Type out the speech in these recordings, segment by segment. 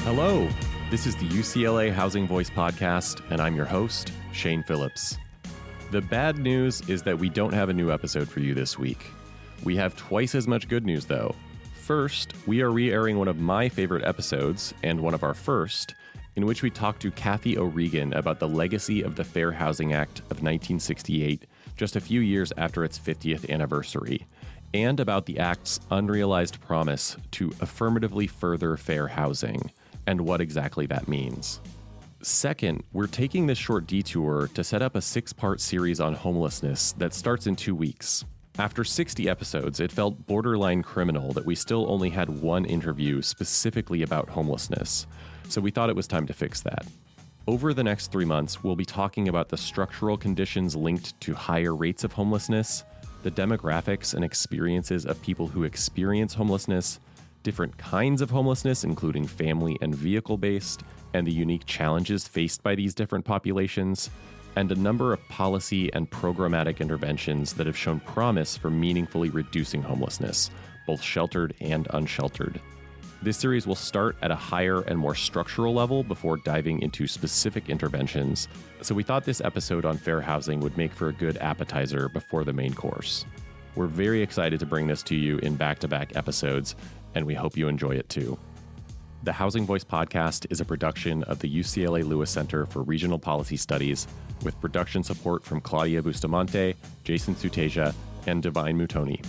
Hello, this is the UCLA Housing Voice Podcast, and I'm your host, Shane Phillips. The bad news is that we don't have a new episode for you this week. We have twice as much good news, though. First, we are re-airing one of my favorite episodes, and one of our first, in which we talked to Katherine O'Regan about the legacy of the Fair Housing Act of 1968, just a few years after its 50th anniversary, and about the Act's unrealized promise to affirmatively further fair housing, and what exactly that means. Second, we're taking this short detour to set up a 6-part series on homelessness that starts in 2 weeks. After 60 episodes, it felt borderline criminal that we still only had one interview specifically about homelessness, so we thought it was time to fix that. Over the next 3 months, we'll be talking about the structural conditions linked to higher rates of homelessness, the demographics and experiences of people who experience homelessness, different kinds of homelessness, including family and vehicle-based, and the unique challenges faced by these different populations, and a number of policy and programmatic interventions that have shown promise for meaningfully reducing homelessness, both sheltered and unsheltered. This series will start at a higher and more structural level before diving into specific interventions, so we thought this episode on fair housing would make for a good appetizer before the main course. We're very excited to bring this to you in back-to-back episodes, and we hope you enjoy it too. The Housing Voice Podcast is a production of the UCLA Lewis Center for Regional Policy Studies, with production support from Claudia Bustamante, Jason Suteja, and Divine Mutoni.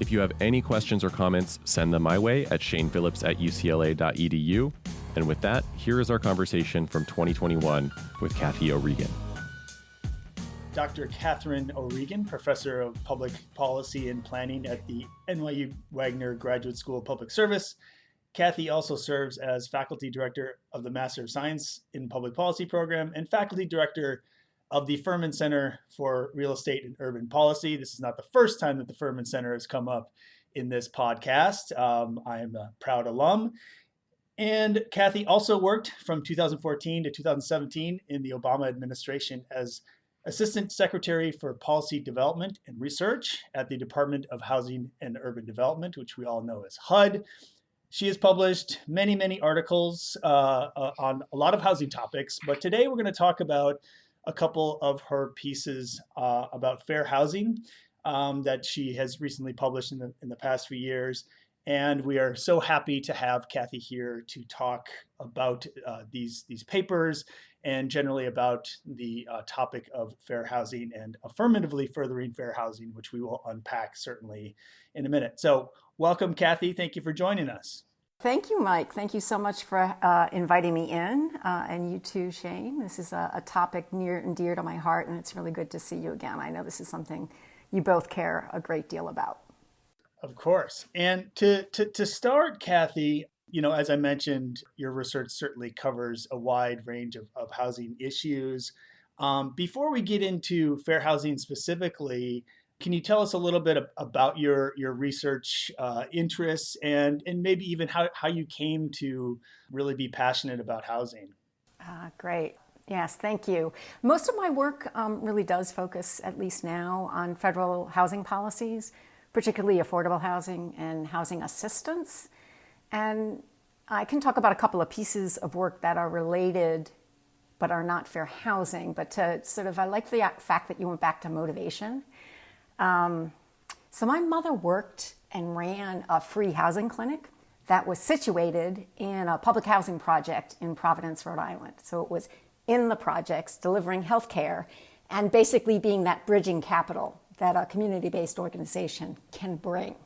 If you have any questions or comments, send them my way at shanephillips@ucla.edu. And with that, here is our conversation from 2021 with Katherine O'Regan. Dr. Katherine O'Regan, Professor of Public Policy and Planning at the NYU Wagner Graduate School of Public Service. Kathy also serves as Faculty Director of the Master of Science in Public Policy program and Faculty Director of the Furman Center for Real Estate and Urban Policy. This is not the first time that the Furman Center has come up in this podcast. I am a proud alum. And Kathy also worked from 2014 to 2017 in the Obama administration as Assistant Secretary for Policy Development and Research at the Department of Housing and Urban Development, which we all know as HUD. She has published many articles on a lot of housing topics, but today we're going to talk about a couple of her pieces about fair housing that she has recently published in the past few years. And we are so happy to have Kathy here to talk about these papers and generally about the topic of fair housing and affirmatively furthering fair housing, which we will unpack certainly in a minute. So welcome, Kathy. Thank you for joining us. Thank you, Mike. Thank you so much for inviting me in, and you too, Shane. This is a topic near and dear to my heart, and it's really good to see you again. I know this is something you both care a great deal about. Of course. And to start, Kathy, as I mentioned, your research certainly covers a wide range of housing issues. Before we get into fair housing specifically, can you tell us a little bit about your research interests and maybe even how you came to really be passionate about housing? Great. Yes, thank you. Most of my work really does focus, at least now, on federal housing policies, particularly affordable housing and housing assistance. And I can talk about a couple of pieces of work that are related but are not fair housing. But I like the fact that you went back to motivation. So my mother worked and ran a free housing clinic that was situated in a public housing project in Providence, Rhode Island. So it was in the projects delivering health care and basically being that bridging capital that a community-based organization can bring.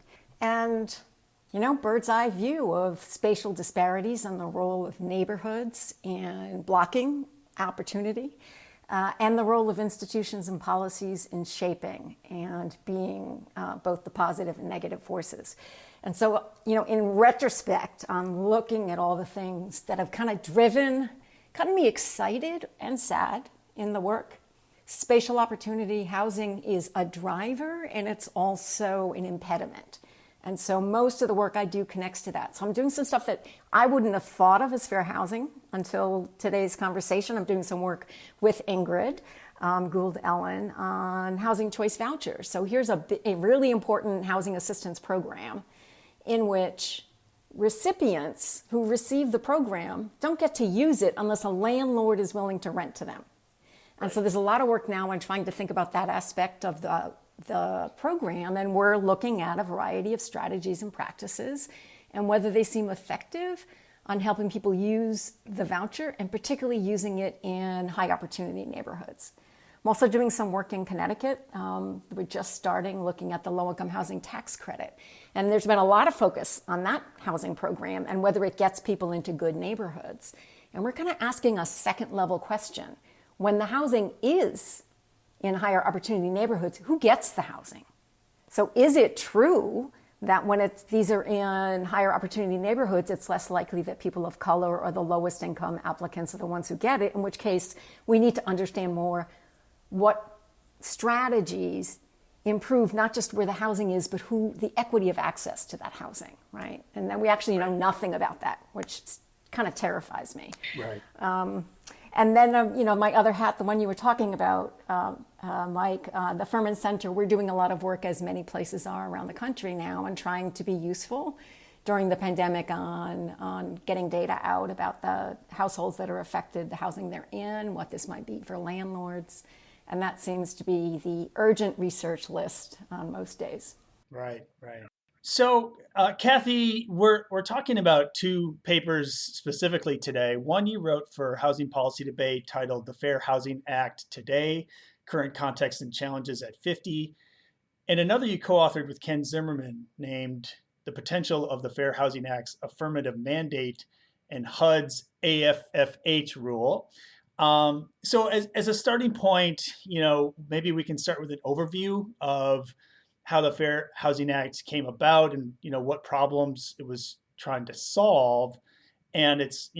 And, bird's eye view of spatial disparities and the role of neighborhoods and blocking opportunity. And the role of institutions and policies in shaping and being both the positive and negative forces. And so, in retrospect, on looking at all the things that have kind of gotten me excited and sad in the work, spatial opportunity, housing is a driver and it's also an impediment. And so most of the work I do connects to that. So I'm doing some stuff that I wouldn't have thought of as fair housing until today's conversation. I'm doing some work with Ingrid Gould Ellen on housing choice vouchers. So here's a really important housing assistance program in which recipients who receive the program don't get to use it unless a landlord is willing to rent to them. And so there's a lot of work now on trying to think about that aspect of the program, and we're looking at a variety of strategies and practices and whether they seem effective on helping people use the voucher, and particularly using it in high opportunity neighborhoods. I'm also doing some work in Connecticut. We're just starting looking at the low-income housing tax credit. And there's been a lot of focus on that housing program and whether it gets people into good neighborhoods. And we're kind of asking a second level question. When the housing is in higher opportunity neighborhoods, who gets the housing? So is it true that when these are in higher opportunity neighborhoods, it's less likely that people of color or the lowest income applicants are the ones who get it, in which case we need to understand more what strategies improve not just where the housing is, but the equity of access to that housing, right? And then we actually know nothing about that, which kind of terrifies me. Right. And then, my other hat, the one you were talking about, Mike, the Furman Center, we're doing a lot of work, as many places are around the country now, and trying to be useful during the pandemic on getting data out about the households that are affected, the housing they're in, what this might be for landlords. And that seems to be the urgent research list on most days. Right. So, Kathy, we're talking about two papers specifically today. One you wrote for Housing Policy Debate titled The Fair Housing Act Today, Current Context and Challenges at 50. And another you co-authored with Ken Zimmerman named The Potential of the Fair Housing Act's Affirmative Mandate and HUD's AFFH Rule. So as a starting point, maybe we can start with an overview of how the Fair Housing Act came about and, what problems it was trying to solve. And it's,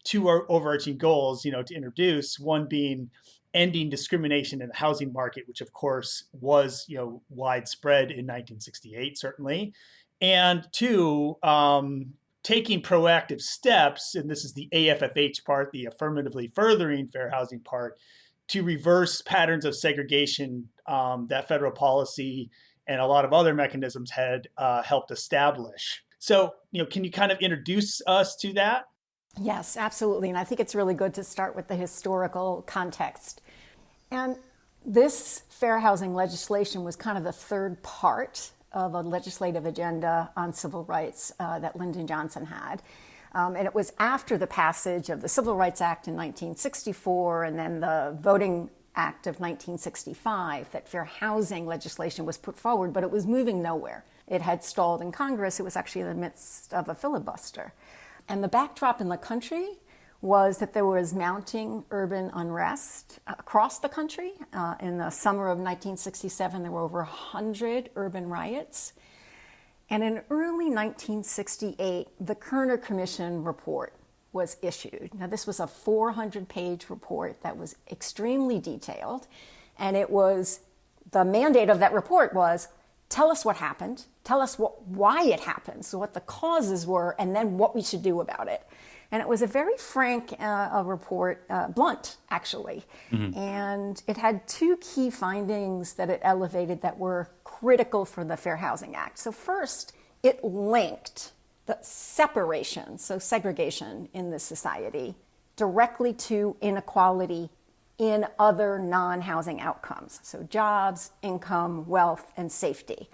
two overarching goals, to introduce, one being ending discrimination in the housing market, which of course was, widespread in 1968, certainly. And two, taking proactive steps, and this is the AFFH part, the affirmatively furthering fair housing part, to reverse patterns of segregation that federal policy and a lot of other mechanisms had helped establish. So, can you kind of introduce us to that? Yes, absolutely. And I think it's really good to start with the historical context. And this fair housing legislation was kind of the third part of a legislative agenda on civil rights that Lyndon Johnson had. And it was after the passage of the Civil Rights Act in 1964 and then the Voting Act of 1965 that fair housing legislation was put forward, but it was moving nowhere. It had stalled in Congress. It was actually in the midst of a filibuster. And the backdrop in the country was that there was mounting urban unrest across the country. In the summer of 1967, there were over 100 urban riots. And in early 1968, the Kerner Commission report was issued. Now, this was a 400-page report that was extremely detailed. And the mandate of that report was, tell us what happened, tell us why it happened, so what the causes were, and then what we should do about it. And it was a very frank report, blunt, actually. Mm-hmm. And it had two key findings that it elevated that were critical for the Fair Housing Act. So first, it linked the separation, so segregation in this society, directly to inequality in other non-housing outcomes. So jobs, income, wealth, and safety.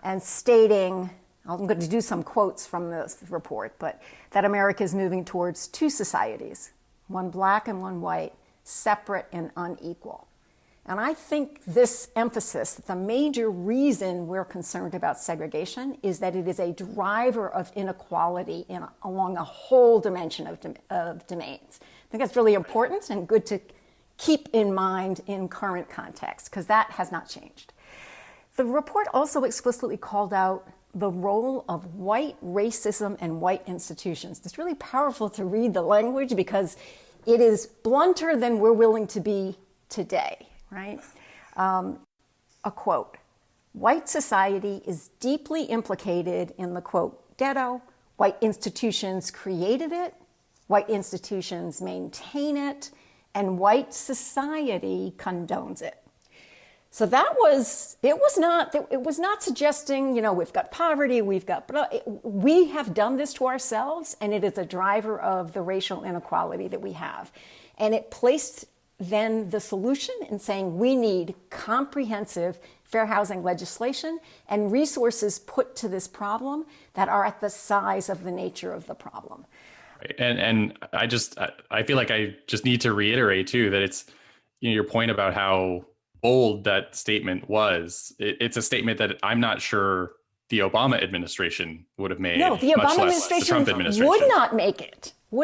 And stating, I'm going to do some quotes from this report, but that America is moving towards two societies, one black and one white, separate and unequal. And I think this emphasis, that the major reason we're concerned about segregation is that it is a driver of inequality along a whole dimension of domains. I think that's really important and good to keep in mind in current context, because that has not changed. The report also explicitly called out the role of white racism and white institutions. It's really powerful to read the language because it is blunter than we're willing to be today, right? A quote, white society is deeply implicated in the, quote, ghetto. White institutions created it, white institutions maintain it, and white society condones it. So it was not suggesting, we've got poverty, we have done this to ourselves, and it is a driver of the racial inequality that we have. And it placed then the solution in saying we need comprehensive fair housing legislation and resources put to this problem that are at the size of the nature of the problem. And I feel like I just need to reiterate too that it's, your point about how bold that statement was. It's a statement that I'm not sure the Obama administration would have made. No, the Obama administration, the Trump administration would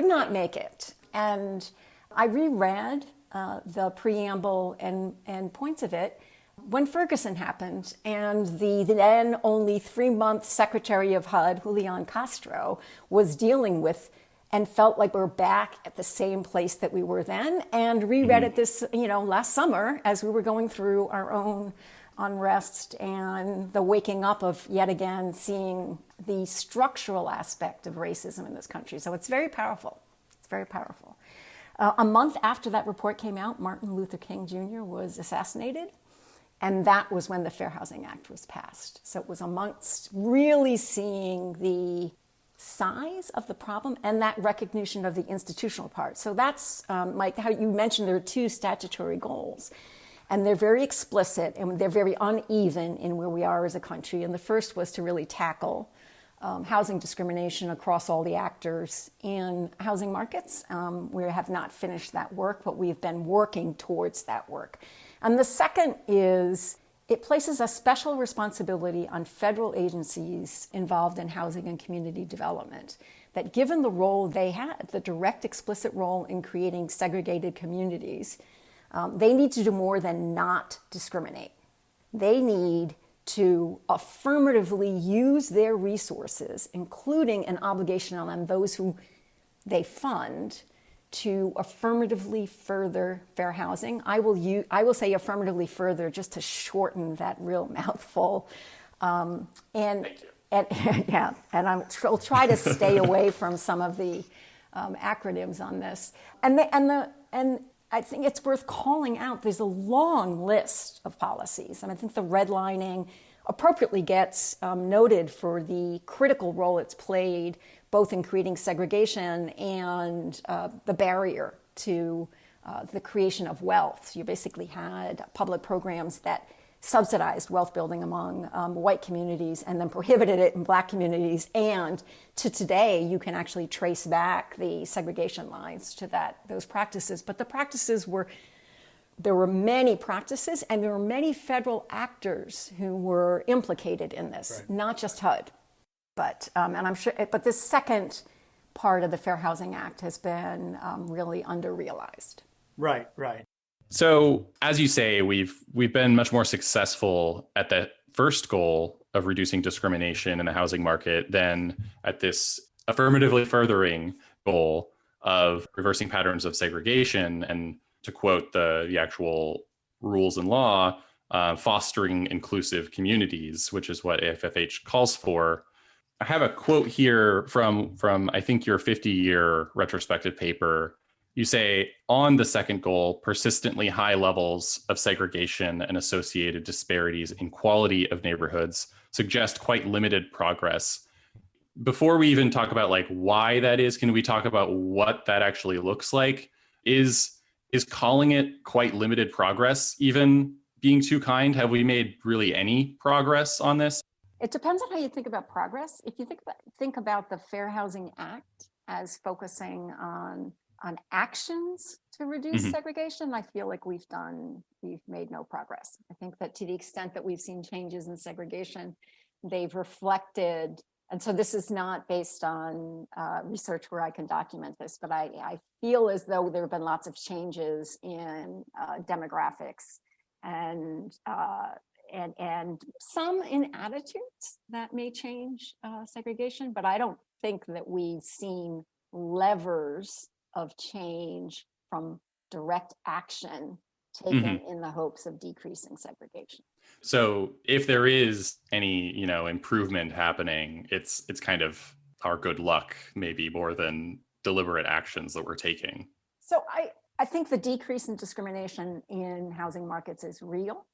not make it. And I reread the preamble and points of it when Ferguson happened, and the then only 3-month Secretary of HUD, Julian Castro, was dealing with and felt like we're back at the same place that we were then, and reread it this, last summer as we were going through our own unrest and the waking up of yet again seeing the structural aspect of racism in this country. So it's very powerful. It's very powerful. A month after that report came out, Martin Luther King Jr. was assassinated, and that was when the Fair Housing Act was passed. So it was amongst really seeing the size of the problem and that recognition of the institutional part. So that's, Mike, how you mentioned there are 2 statutory goals, and they're very explicit and they're very uneven in where we are as a country. And the first was to really tackle housing discrimination across all the actors in housing markets. We have not finished that work, but we've been working towards that work. And the second is it places a special responsibility on federal agencies involved in housing and community development, that given the role they had, the direct explicit role in creating segregated communities, they need to do more than not discriminate. They need to affirmatively use their resources, including an obligation on those who they fund, to affirmatively further fair housing. I will say affirmatively further just to shorten that real mouthful. And I'll try to stay away from some of the acronyms on this. And I think it's worth calling out, there's a long list of policies. And I think the redlining appropriately gets noted for the critical role it's played both in creating segregation and the barrier to the creation of wealth. You basically had public programs that subsidized wealth building among white communities and then prohibited it in black communities. And to today, you can actually trace back the segregation lines to those practices. But the practices there were many practices, and there were many federal actors who were implicated in this, right. Not just HUD. But and I'm sure. But this second part of the Fair Housing Act has been really under-realized. Right. So, as you say, we've been much more successful at that first goal of reducing discrimination in the housing market than at this affirmatively furthering goal of reversing patterns of segregation, and to quote the actual rules and law, fostering inclusive communities, which is what AFFH calls for. I have a quote here from I think your 50-year retrospective paper. You say, on the second goal, persistently high levels of segregation and associated disparities in quality of neighborhoods suggest quite limited progress. Before we even talk about why that is, can we talk about what that actually looks like? Is calling it quite limited progress even being too kind? Have we made really any progress on this? It depends on how you think about progress. If you think about the Fair Housing Act as focusing on actions to reduce segregation, I feel like we've made no progress. I think that to the extent that we've seen changes in segregation, they've reflected, and so this is not based on research where I can document this, but I feel as though there have been lots of changes in demographics and some in attitudes that may change segregation, but I don't think that we've seen levers of change from direct action taken in the hopes of decreasing segregation. So if there is any, improvement happening, it's kind of our good luck, maybe more than deliberate actions that we're taking. So I think the decrease in discrimination in housing markets is real.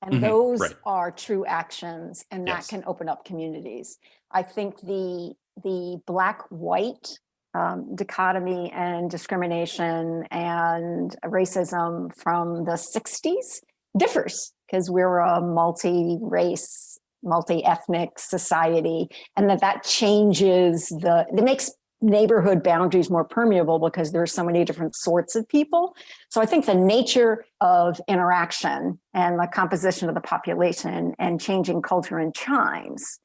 And those right. are true actions, and that Yes. can open up communities. I think the black-white dichotomy and discrimination and racism from the 60s differs because we're a multi-race, multi-ethnic society, and that changes it makes neighborhood boundaries more permeable because there are so many different sorts of people. So I think the nature of interaction and the composition of the population and changing culture and chimes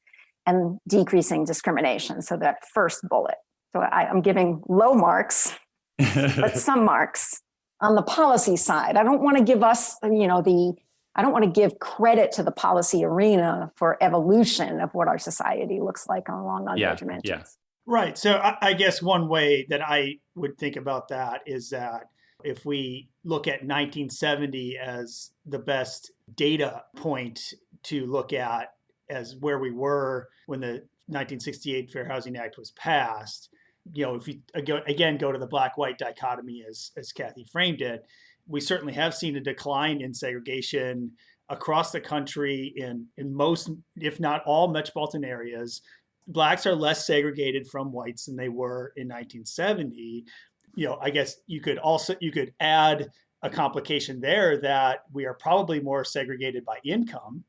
and decreasing discrimination. So that first bullet. So I'm giving low marks, but some marks. On the policy side, I don't want to give us, I don't want to give credit to the policy arena for evolution of what our society looks like along other dimensions. Yeah. Right. So I guess one way that I would think about that is that if we look at 1970 as the best data point to look at as where we were when the 1968 Fair Housing Act was passed, if you again go to the black-white dichotomy as Kathy framed it, we certainly have seen a decline in segregation across the country in most, if not all, metropolitan areas. Blacks are less segregated from whites than they were in 1970. I guess you could add a complication there that we are probably more segregated by income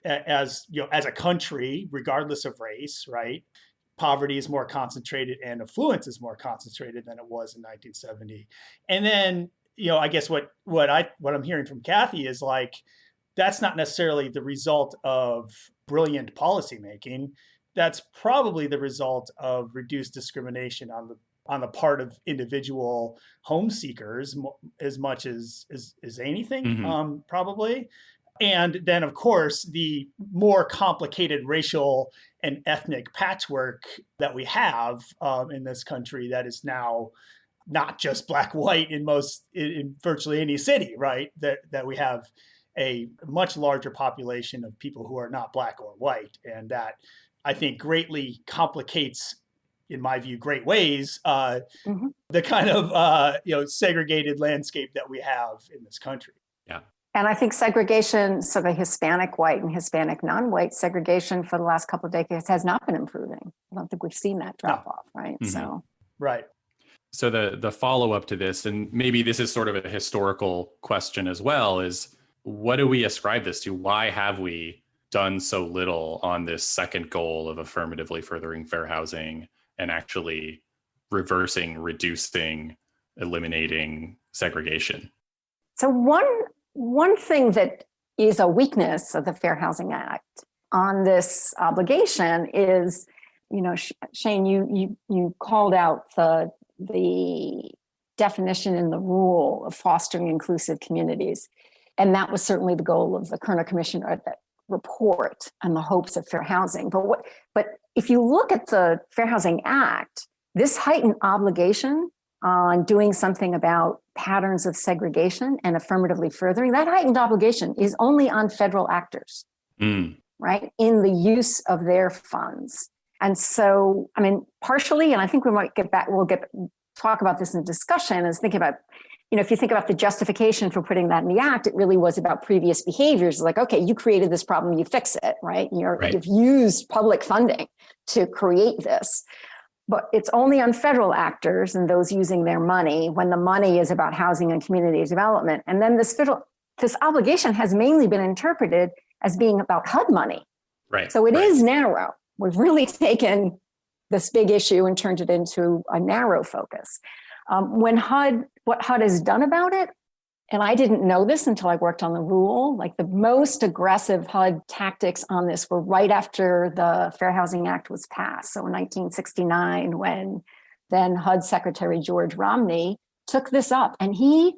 as a country, regardless of race, right? Poverty is more concentrated and affluence is more concentrated than it was in 1970. And then, I guess what I'm hearing from Kathy is like, that's not necessarily the result of brilliant policymaking. That's probably the result of reduced discrimination on the part of individual home seekers as much as anything, probably. And then, of course, the more complicated racial and ethnic patchwork that we have in this country that is now not just black-white in virtually any city, right? That we have a much larger population of people who are not black or white. And that, I think, greatly complicates, in my view, great ways, the kind of segregated landscape that we have in this country. Yeah. And I think segregation, sort of Hispanic white and Hispanic non-white segregation for the last couple of decades has not been improving. I don't think we've seen that drop off, right? So, right. So the follow-up to this, and maybe this is sort of a historical question as well, is what do we ascribe this to? Why have we done so little on this second goal of affirmatively furthering fair housing and actually reversing, reducing, eliminating segregation? So one thing that is a weakness of the Fair Housing Act on this obligation is, Shane, you called out the definition in the rule of fostering inclusive communities. And that was certainly the goal of the Kerner Commission or that report and the hopes of fair housing. But if you look at the Fair Housing Act, this heightened obligation on doing something about patterns of segregation and affirmatively furthering, that heightened obligation is only on federal actors, right, in the use of their funds. And so, partially, and I think we'll talk about this in discussion, is thinking about, if you think about the justification for putting that in the act, it really was about previous behaviors. Like, okay, you created this problem, you fix it, right? You've used public funding to create this. But it's only on federal actors and those using their money when the money is about housing and community development. And then this obligation has mainly been interpreted as being about HUD money. Right. So it is narrow. We've really taken this big issue and turned it into a narrow focus. What HUD has done about it, and I didn't know this until I worked on the rule, like the most aggressive HUD tactics on this were right after the Fair Housing Act was passed. So in 1969, when then HUD Secretary George Romney took this up and he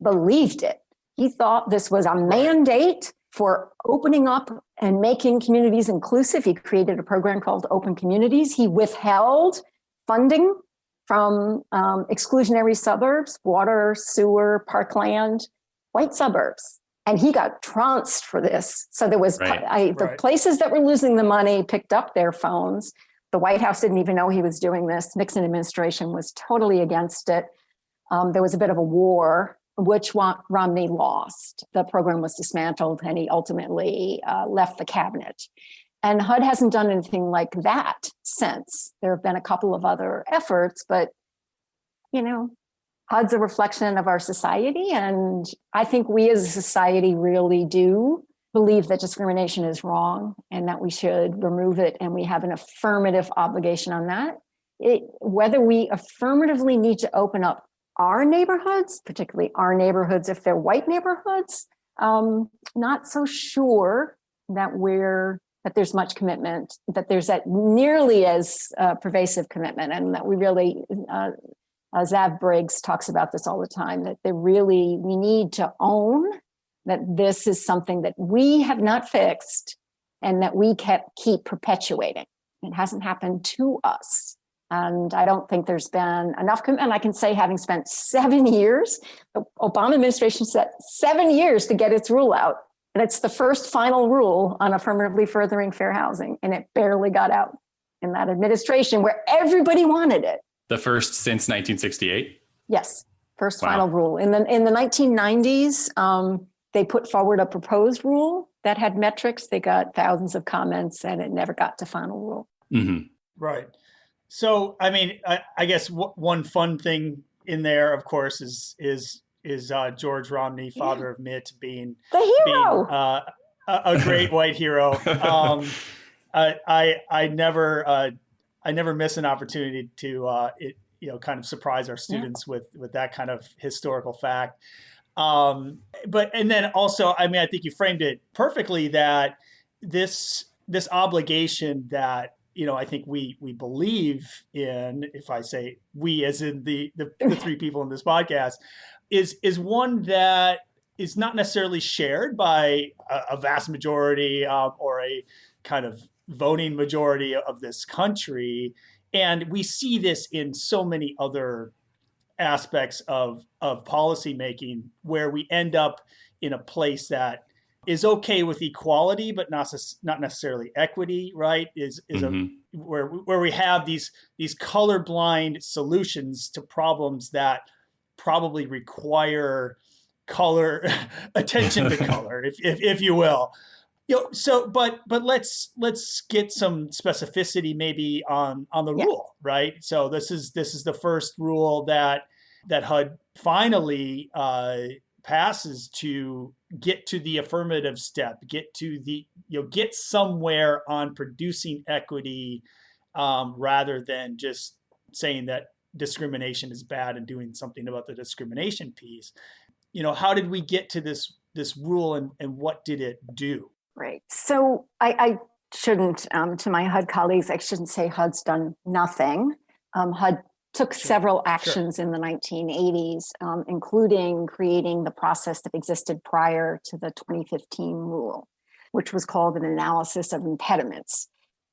believed it. He thought this was a mandate for opening up and making communities inclusive. He created a program called Open Communities. He withheld funding from exclusionary suburbs, water, sewer, parkland, white suburbs. And he got trounced for this. So there was the places that were losing the money picked up their phones. The White House didn't even know he was doing this. Nixon administration was totally against it. There was a bit of a war which Romney lost. The program was dismantled and he ultimately left the cabinet. And HUD hasn't done anything like that since. There have been a couple of other efforts, but, HUD's a reflection of our society. And I think we as a society really do believe that discrimination is wrong and that we should remove it. And we have an affirmative obligation on that. Whether we affirmatively need to open up our neighborhoods, particularly our neighborhoods if they're white neighborhoods, not so sure that there's much commitment, that there's that nearly as pervasive commitment, and that we really, Zav Briggs talks about this all the time, that we need to own that this is something that we have not fixed and that we keep perpetuating. It hasn't happened to us. And I don't think there's been enough commitment. I can say, having spent 7 years, the Obama administration set 7 years to get its rule out. And it's the first final rule on affirmatively furthering fair housing. And it barely got out in that administration where everybody wanted it. The first since 1968? Yes, first final rule. In the 1990s, they put forward a proposed rule that had metrics. They got thousands of comments and it never got to final rule. Mm-hmm. Right. So, I guess one fun thing in there, of course, is George Romney, father of Mitt, being the hero, a great white hero. I never miss an opportunity to kind of surprise our students with that kind of historical fact. And then also, I think you framed it perfectly, that this obligation that I think we believe in, if I say we as in the three people in this podcast, is one that is not necessarily shared by a vast majority or a kind of voting majority of this country. And we see this in so many other aspects of policy making, where we end up in a place that is okay with equality, but not necessarily equity, right? Where we have these colorblind solutions to problems that probably require color attention to color, if you will. But let's get some specificity maybe on the rule, right? So this is the first rule that HUD finally passes to get to the affirmative step, get somewhere on producing equity, rather than just saying that discrimination is bad and doing something about the discrimination piece. How did we get to this rule, and what did it do? Right. So I shouldn't, to my HUD colleagues, I shouldn't say HUD's done nothing. HUD took several actions in the 1980s, including creating the process that existed prior to the 2015 rule, which was called an analysis of impediments.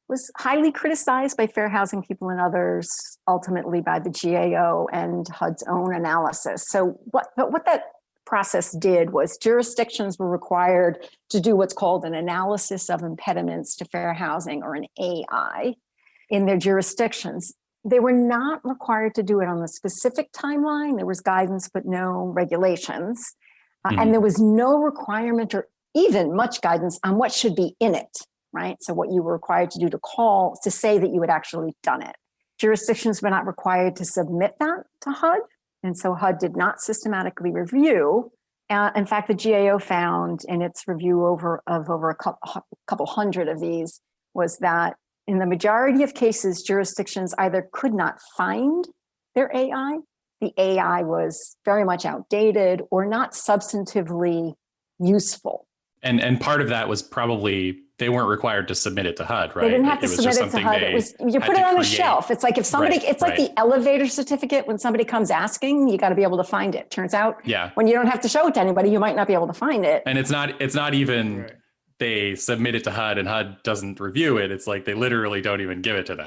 It was highly criticized by fair housing people and others, ultimately by the GAO and HUD's own analysis. So what that process did was jurisdictions were required to do what's called an analysis of impediments to fair housing, or an AI, in their jurisdictions. They were not required to do it on the specific timeline. There was guidance, but no regulations. And there was no requirement or even much guidance on what should be in it, right? So what you were required to do to say that you had actually done it. Jurisdictions were not required to submit that to HUD. And so HUD did not systematically review. In fact, the GAO found in its review of over a couple hundred of these was that in the majority of cases, jurisdictions either could not find their AI, the AI was very much outdated, or not substantively useful. And part of that was probably they weren't required to submit it to HUD, right? They didn't have to submit it to HUD. It was, you put it on a shelf. It's like if somebody, like the elevator certificate. When somebody comes asking, you got to be able to find it. Turns out, when you don't have to show it to anybody, you might not be able to find it. And it's not even they submit it to HUD and HUD doesn't review it. It's like they literally don't even give it to them.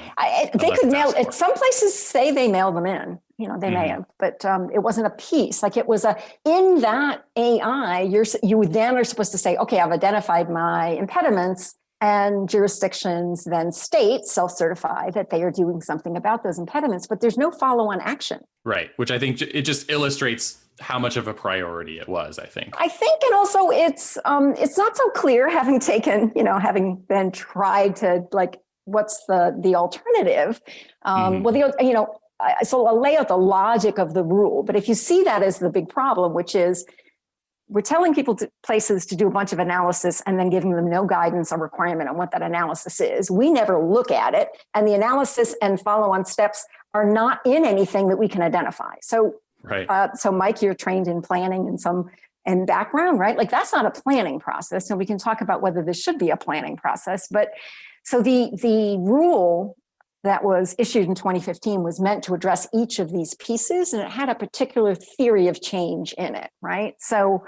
They could mail it. Some places say they mail them in. They may have, but it wasn't a piece. Like it was in that AI, you then are supposed to say, okay, I've identified my impediments, and jurisdictions then self-certify that they are doing something about those impediments, but there's no follow-on action. Right. Which I think it just illustrates how much of a priority it was, I think. I think, and also it's not so clear having been tried to like, what's the alternative? So I'll lay out the logic of the rule, but if you see that as the big problem, which is we're telling places to do a bunch of analysis and then giving them no guidance or requirement on what that analysis is. We never look at it, and the analysis and follow-on steps are not in anything that we can identify. So, right. So Mike, you're trained in planning and background, right? Like that's not a planning process. And we can talk about whether this should be a planning process. But so the rule that was issued in 2015 was meant to address each of these pieces, and it had a particular theory of change in it, right? So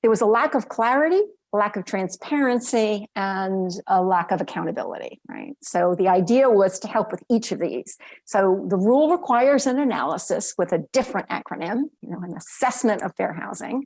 there was a lack of clarity, a lack of transparency, and a lack of accountability, right? So the idea was to help with each of these. So the rule requires an analysis with a different acronym, an assessment of fair housing.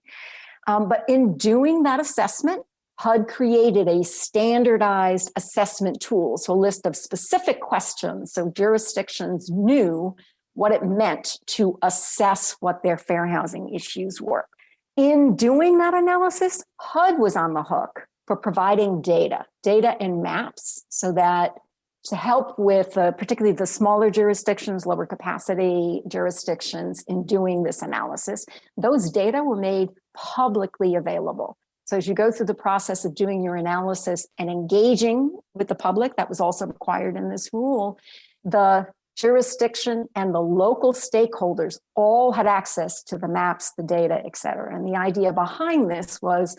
But in doing that assessment, HUD created a standardized assessment tool, so a list of specific questions, so jurisdictions knew what it meant to assess what their fair housing issues were. In doing that analysis, HUD was on the hook for providing data and maps, so that to help with particularly the smaller jurisdictions, lower capacity jurisdictions in doing this analysis, those data were made publicly available. So as you go through the process of doing your analysis and engaging with the public, that was also required in this rule, the jurisdiction and the local stakeholders all had access to the maps, the data, et cetera. And the idea behind this was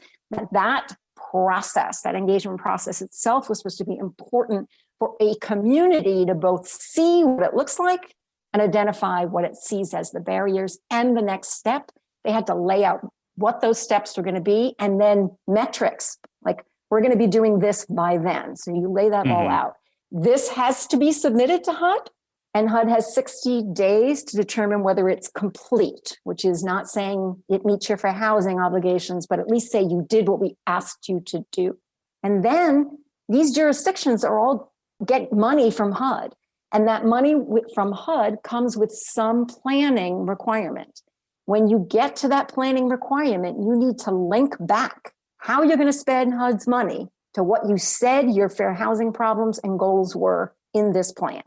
that process, that engagement process itself was supposed to be important for a community to both see what it looks like and identify what it sees as the barriers. And the next step, they had to lay out what those steps are going to be, and then metrics, like we're going to be doing this by then. So you lay that all out. This has to be submitted to HUD, and HUD has 60 days to determine whether it's complete, which is not saying it meets your fair housing obligations, but at least say you did what we asked you to do. And then these jurisdictions are all get money from HUD, and that money from HUD comes with some planning requirement. When you get to that planning requirement, you need to link back how you're going to spend HUD's money to what you said your fair housing problems and goals were in this plan.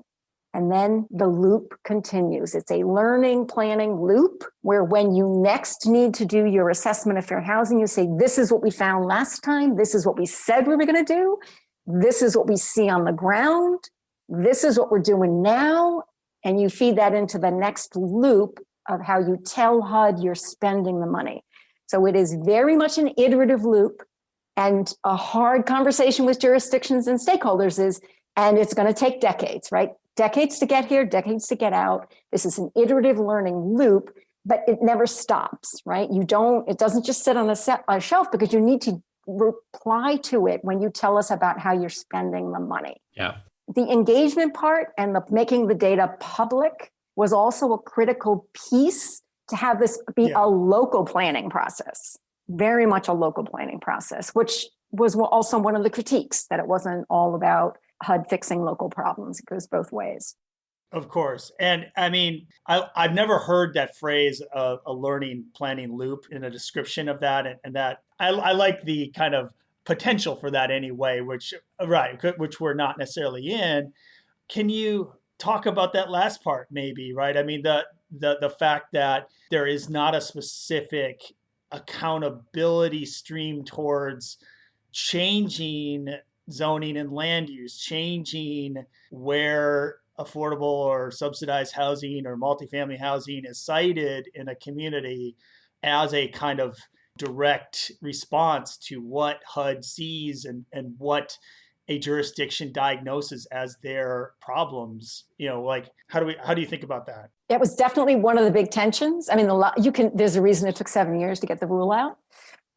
And then the loop continues. It's a learning planning loop where when you next need to do your assessment of fair housing, you say, this is what we found last time. This is what we said we were going to do. This is what we see on the ground. This is what we're doing now. And you feed that into the next loop of how you tell HUD you're spending the money. So it is very much an iterative loop, and a hard conversation with jurisdictions and stakeholders and it's going to take decades, right? Decades to get here, decades to get out. This is an iterative learning loop, but it never stops, right? It doesn't just sit on a shelf, because you need to reply to it when you tell us about how you're spending the money. Yeah. The engagement part and making the data public was also a critical piece to have this be a local planning process, very much a local planning process, which was also one of the critiques, that it wasn't all about HUD fixing local problems. It goes both ways. Of course. And I mean, I've never heard that phrase, a learning planning loop, in a description of that. And that I like the kind of potential for that anyway, which we're not necessarily in. Can you talk about that last part maybe, right? I mean, the fact that there is not a specific accountability stream towards changing zoning and land use, changing where affordable or subsidized housing or multifamily housing is sited in a community as a kind of direct response to what HUD sees and what a jurisdiction diagnoses as their problems. Like how do you think about that? It was definitely one of the big tensions. I mean, there's a reason it took 7 years to get the rule out.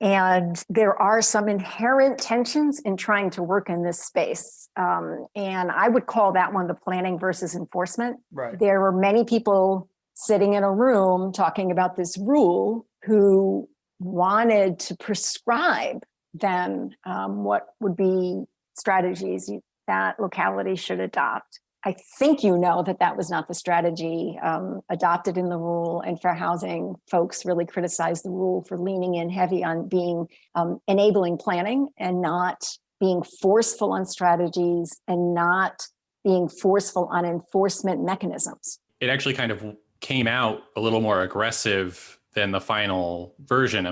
And there are some inherent tensions in trying to work in this space. And I would call that one the planning versus enforcement. Right. There were many people sitting in a room talking about this rule who wanted to prescribe them what would be strategies that locality should adopt. I think you know that was not the strategy adopted in the rule, and fair housing folks really criticized the rule for leaning in heavy on being enabling planning and not being forceful on strategies and not being forceful on enforcement mechanisms. It actually kind of came out a little more aggressive than the final version.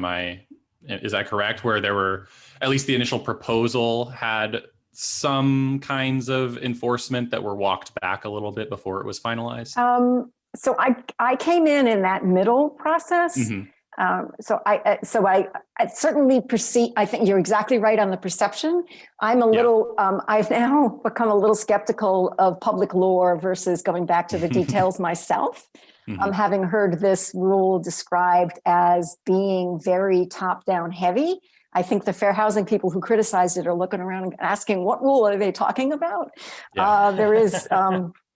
Is that correct? Where there were, at least the initial proposal had some kinds of enforcement that were walked back a little bit before it was finalized? So I came in that middle process. Mm-hmm. So I certainly perceive, I think you're exactly right on the perception. I'm a little, I've now become a little skeptical of public law versus going back to the details myself. Mm-hmm. Having heard this rule described as being very top-down heavy, I think the fair housing people who criticized it are looking around and asking, what rule are they talking about? Yeah. There is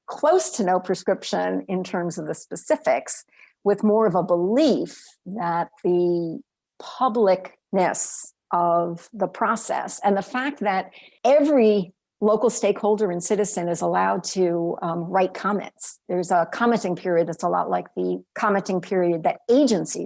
close to no prescription in terms of the specifics, with more of a belief that the publicness of the process and the fact that every local stakeholder and citizen is allowed to write comments. There's a commenting period that's a lot like the commenting period that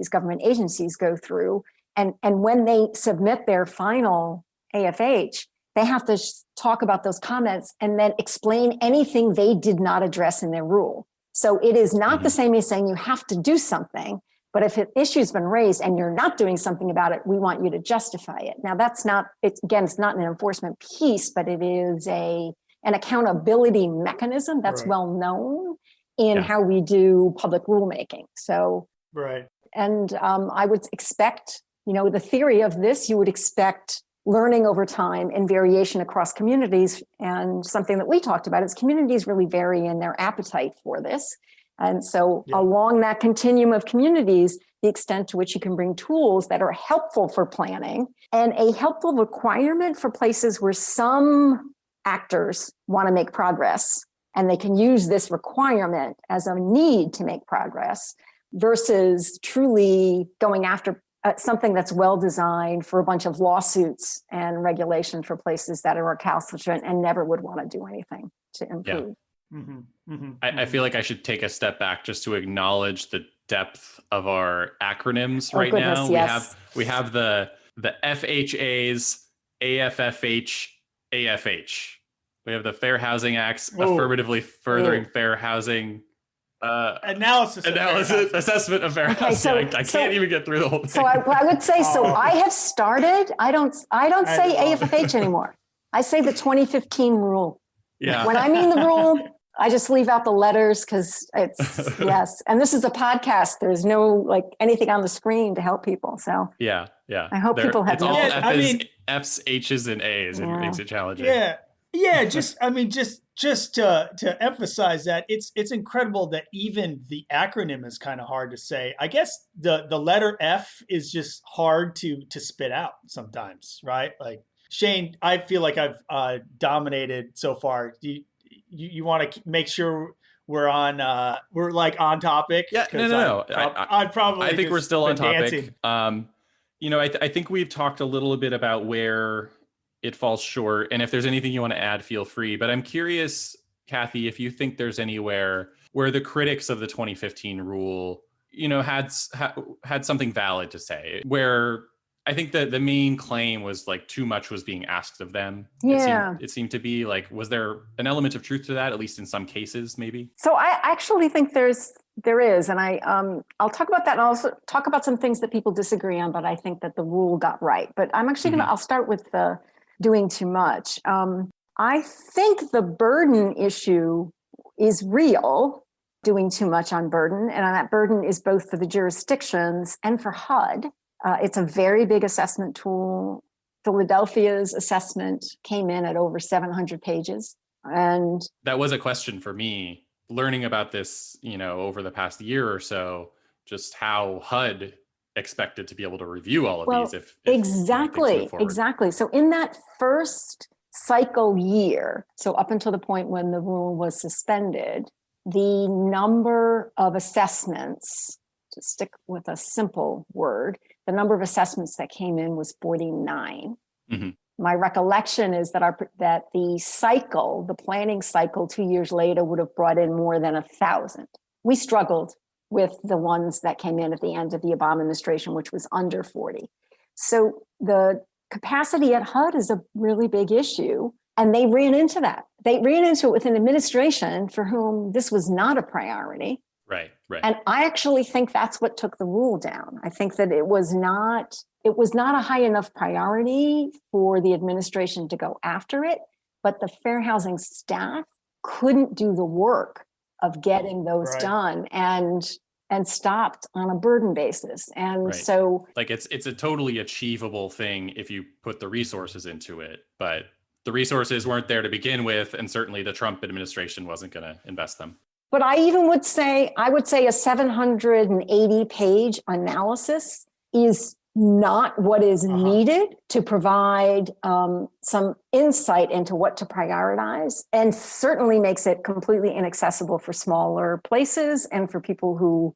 government agencies go through. And when they submit their final AFH, they have to talk about those comments and then explain anything they did not address in their rule. So it is not the same as saying you have to do something, but if an issue's been raised and you're not doing something about it, we want you to justify it. Now it's not an enforcement piece, but it is an accountability mechanism that's well known in how we do public rulemaking. So, right. And I would expect, the theory of this, you would expect learning over time and variation across communities. And something that we talked about is communities really vary in their appetite for this. And so along that continuum of communities, the extent to which you can bring tools that are helpful for planning and a helpful requirement for places where some actors want to make progress and they can use this requirement as a need to make progress versus truly going after something that's well designed for a bunch of lawsuits and regulation for places that are recalcitrant and never would want to do anything to improve. Yeah. I feel like I should take a step back just to acknowledge the depth of our acronyms right now. Yes. We have the FHAs, AFFH, AFH. We have the Fair Housing Act's affirmatively furthering fair housing assessment of fair housing. I can't even get through the whole thing. So I would say, I have started. I don't say AFFH anymore. I say the 2015 rule. Yeah. When I mean the rule, I just leave out the letters because it's yes. And this is a podcast. There's no anything on the screen to help people. So yeah. I hope people have. It's all F's, H's, and A's. It makes it challenging. Yeah. Just to emphasize that it's incredible that even the acronym is kind of hard to say. I guess the letter F is just hard to spit out sometimes, right? Like Shane, I feel like I've dominated so far. You want to make sure we're on on topic? Yeah, no. I think we're still on topic. Dancing. I think we've talked a little bit about where it falls short, and if there's anything you want to add, feel free. But I'm curious, Kathy, if you think there's anywhere where the critics of the 2015 rule, had something valid to say, where I think that the main claim was too much was being asked of them. Yeah. It seemed to be was there an element of truth to that, at least in some cases, maybe? So I actually think there is, and I'll talk about that, and also talk about some things that people disagree on, but I think that the rule got right. But I'm actually I'll start with the doing too much. I think the burden issue is real, doing too much on burden, and that burden is both for the jurisdictions and for HUD. It's a very big assessment tool. Philadelphia's assessment came in at over 700 pages. And that was a question for me, learning about this, over the past year or so, just how HUD expected to be able to review all of these if exactly. So in that first cycle year, so up until the point when the rule was suspended, the number of assessments, to stick with a simple word, the number of assessments that came in was 49. My recollection is that the planning cycle 2 years later would have brought in more than 1,000. We struggled with the ones that came in at the end of the Obama administration, which was under 40. So the capacity at HUD is a really big issue. And they ran into that. They ran into it with an administration for whom this was not a priority. Right. And I actually think that's what took the rule down. I think that it was not a high enough priority for the administration to go after it, but the fair housing staff couldn't do the work of getting those done and stopped on a burden basis. And so like it's a totally achievable thing if you put the resources into it, but the resources weren't there to begin with, and certainly the Trump administration wasn't going to invest them. But I would say a 780-page analysis is not what is needed to provide some insight into what to prioritize, and certainly makes it completely inaccessible for smaller places and for people who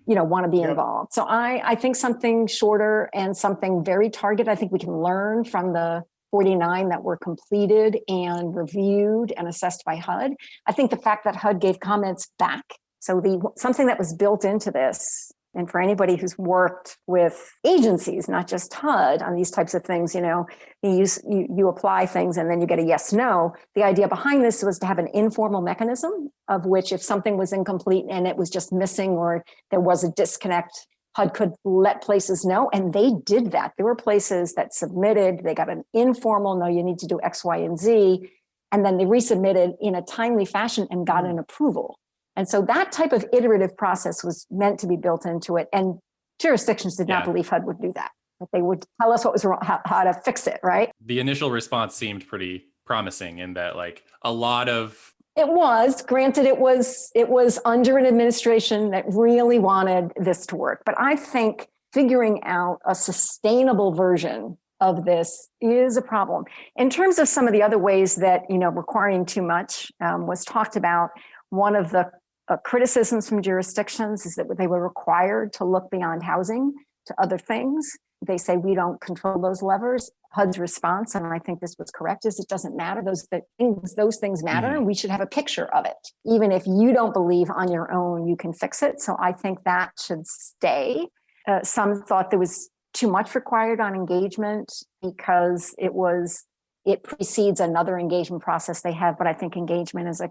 want to be involved. So I think something shorter and something very targeted. I think we can learn from the 49 that were completed and reviewed and assessed by HUD. I think the fact that HUD gave comments back, so something that was built into this, and for anybody who's worked with agencies, not just HUD, on these types of things, you apply things and then you get a yes, no. The idea behind this was to have an informal mechanism of which if something was incomplete and it was just missing or there was a disconnect, HUD could let places know, and they did that. There were places that submitted, they got an informal, no, you need to do X, Y, and Z, and then they resubmitted in a timely fashion and got an approval. And so that type of iterative process was meant to be built into it, and jurisdictions did not believe HUD would do that. But they would tell us what was wrong, how to fix it, right? The initial response seemed pretty promising in that, like, a lot of... It was, granted, it was under an administration that really wanted this to work. But I think figuring out a sustainable version of this is a problem. In terms of some of the other ways that, requiring too much was talked about, one of the criticisms from jurisdictions is that they were required to look beyond housing to other things. They say we don't control those levers. HUD's response, and I think this was correct, is it doesn't matter. Those things matter, and we should have a picture of it. Even if you don't believe on your own, you can fix it. So I think that should stay. Some thought there was too much required on engagement because it precedes another engagement process they have. But I think engagement is a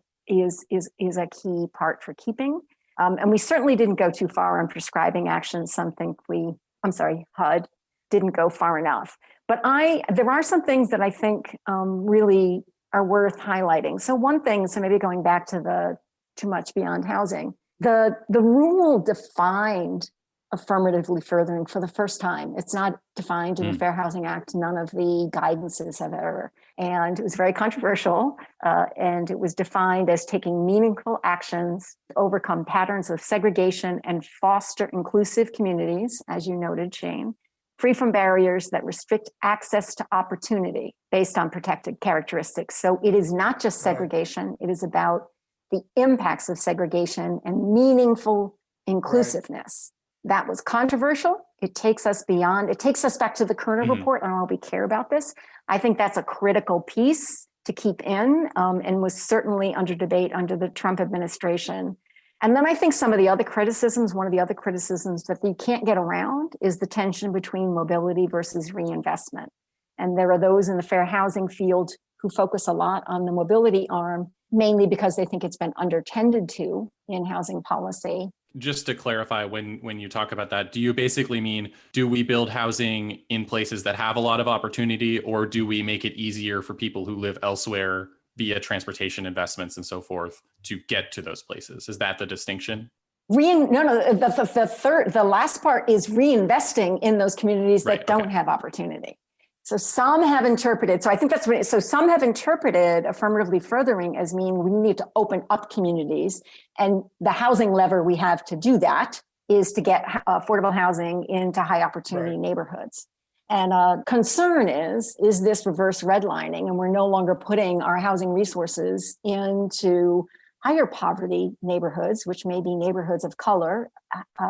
key part for keeping. And we certainly didn't go too far on prescribing action. HUD didn't go far enough. But there are some things that I think really are worth highlighting. So one thing, maybe going back to the too much beyond housing, the rule defined affirmatively furthering for the first time. It's not defined in the Fair Housing Act. None of the guidances have ever. And it was very controversial. And it was defined as taking meaningful actions to overcome patterns of segregation and foster inclusive communities, as you noted, Shane, free from barriers that restrict access to opportunity based on protected characteristics. So it is not just segregation. It is about the impacts of segregation and meaningful inclusiveness. That was controversial. It takes us back to the Kerner report. I don't know if we care about this. I think that's a critical piece to keep in and was certainly under debate under the Trump administration. And then I think one of the other criticisms that you can't get around is the tension between mobility versus reinvestment. And there are those in the fair housing field who focus a lot on the mobility arm, mainly because they think it's been undertended to in housing policy. Just to clarify, when you talk about that, do you basically mean, do we build housing in places that have a lot of opportunity, or do we make it easier for people who live elsewhere via transportation investments and so forth to get to those places? Is that the distinction? The last part is reinvesting in those communities that don't have opportunity. So some have interpreted, some have interpreted affirmatively furthering as meaning we need to open up communities, and the housing lever we have to do that is to get affordable housing into high opportunity neighborhoods. And concern is this reverse redlining, and we're no longer putting our housing resources into higher poverty neighborhoods, which may be neighborhoods of color,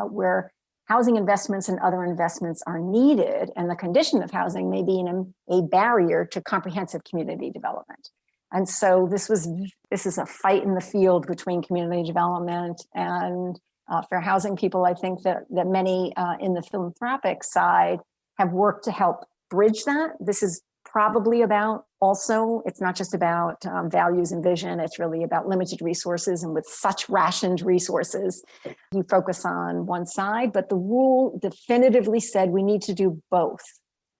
where housing investments and other investments are needed, and the condition of housing may be a barrier to comprehensive community development. And so this is a fight in the field between community development and fair housing people. I think that many in the philanthropic side have worked to help bridge that. This is probably about also, it's not just about values and vision, it's really about limited resources. And with such rationed resources, you focus on one side, but the rule definitively said we need to do both.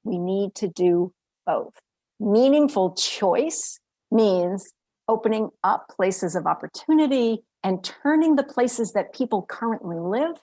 We need to do both. Meaningful choice means opening up places of opportunity and turning the places that people currently live